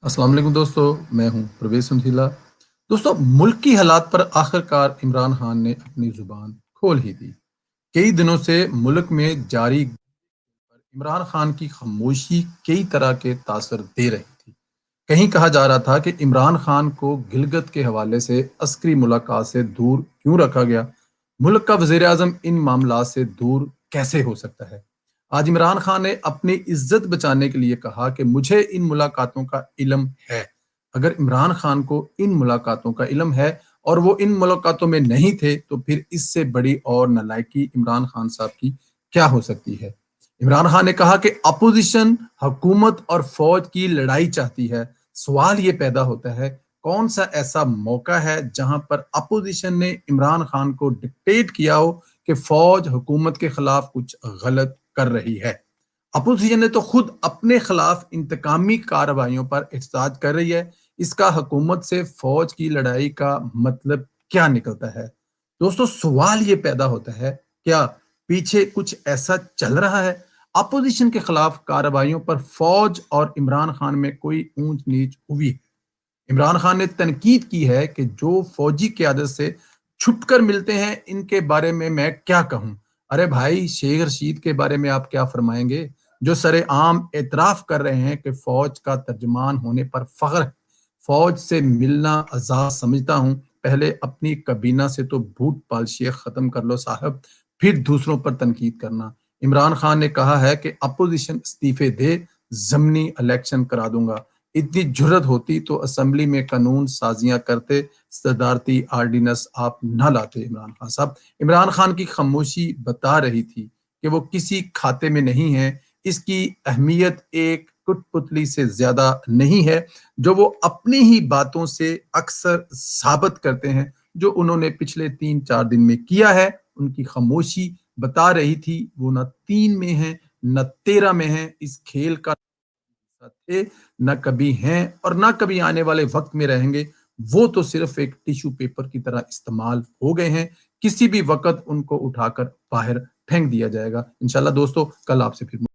अस्सलाम वालेकुम दोस्तों। मैं हूं प्रवेश सुंधीला। दोस्तों, मुल्क की हालात पर आखिरकार इमरान खान ने अपनी जुबान खोल ही दी। कई दिनों से मुल्क में जारी इमरान खान की खामोशी कई तरह के तासर दे रही थी। कहीं कहा जा रहा था कि इमरान खान को गिलगित के हवाले से अस्करी मुलाकात से दूर क्यों रखा गया। मुल्क का वजीर आजम इन मामला से दूर कैसे हो सकता है। आज इमरान खान ने अपनी इज्जत बचाने के लिए कहा कि मुझे इन मुलाकातों का इल्म है। अगर इमरान खान को इन मुलाकातों का इल्म है और वो इन मुलाकातों में नहीं थे, तो फिर इससे बड़ी और नालायकी इमरान खान साहब की क्या हो सकती है। इमरान खान ने कहा कि अपोजिशन हुकूमत और फौज की लड़ाई चाहती है। सवाल ये पैदा होता है, कौन सा ऐसा मौका है जहां पर अपोजिशन ने इमरान खान को डिक्टेट किया हो कि फौज हुकूमत के खिलाफ कुछ गलत कर रही है। अपोजिशन ने तो खुद अपने खिलाफ इंतकामी कार्रवाइयों पर एहतजाज कर रही है। इसका हुकूमत से फौज की लड़ाई का मतलब क्या निकलता है। दोस्तों, सवाल ये पैदा होता है, क्या पीछे कुछ ऐसा चल रहा है। अपोजिशन के खिलाफ कार्रवाइयों पर फौज और इमरान खान में कोई ऊंच नीच हुई है। इमरान खान ने तनकीद की है कि जो फौजी क्यादत से छुपकर मिलते हैं, इनके बारे में मैं क्या कहूं। अरे भाई, शेख रशीद के बारे में आप क्या फरमाएंगे, जो सरेआम एतराफ कर रहे हैं कि फौज का तर्जमान होने पर फख्र है। फौज से मिलना आजाद समझता हूं। पहले अपनी कबीना से तो बूट पालशिया खत्म कर लो साहब, फिर दूसरों पर तनकीद करना। इमरान खान ने कहा है कि अपोजिशन इस्तीफे दे, जमनी इलेक्शन करा दूंगा। इतनी जुर्रत होती तो असेंबली में कानून साजियां करते, सदारती आर्डिनेंस आप न लाते। इमरान खान साहब, इमरान खान की खामोशी बता रही थी कि वो किसी खाते में नहीं है। इसकी अहमियत एक कुटपुतली से ज्यादा नहीं है, जो वो अपनी ही बातों से अक्सर साबित करते हैं। जो उन्होंने पिछले 3-4 दिन में किया है, उनकी खामोशी बता रही थी वो न 3 में है, न 13 में है। इस खेल का थे, न कभी हैं और न कभी आने वाले वक्त में रहेंगे। वो तो सिर्फ एक टिश्यू पेपर की तरह इस्तेमाल हो गए हैं। किसी भी वक्त उनको उठाकर बाहर फेंक दिया जाएगा। इंशाल्लाह दोस्तों, कल आपसे फिर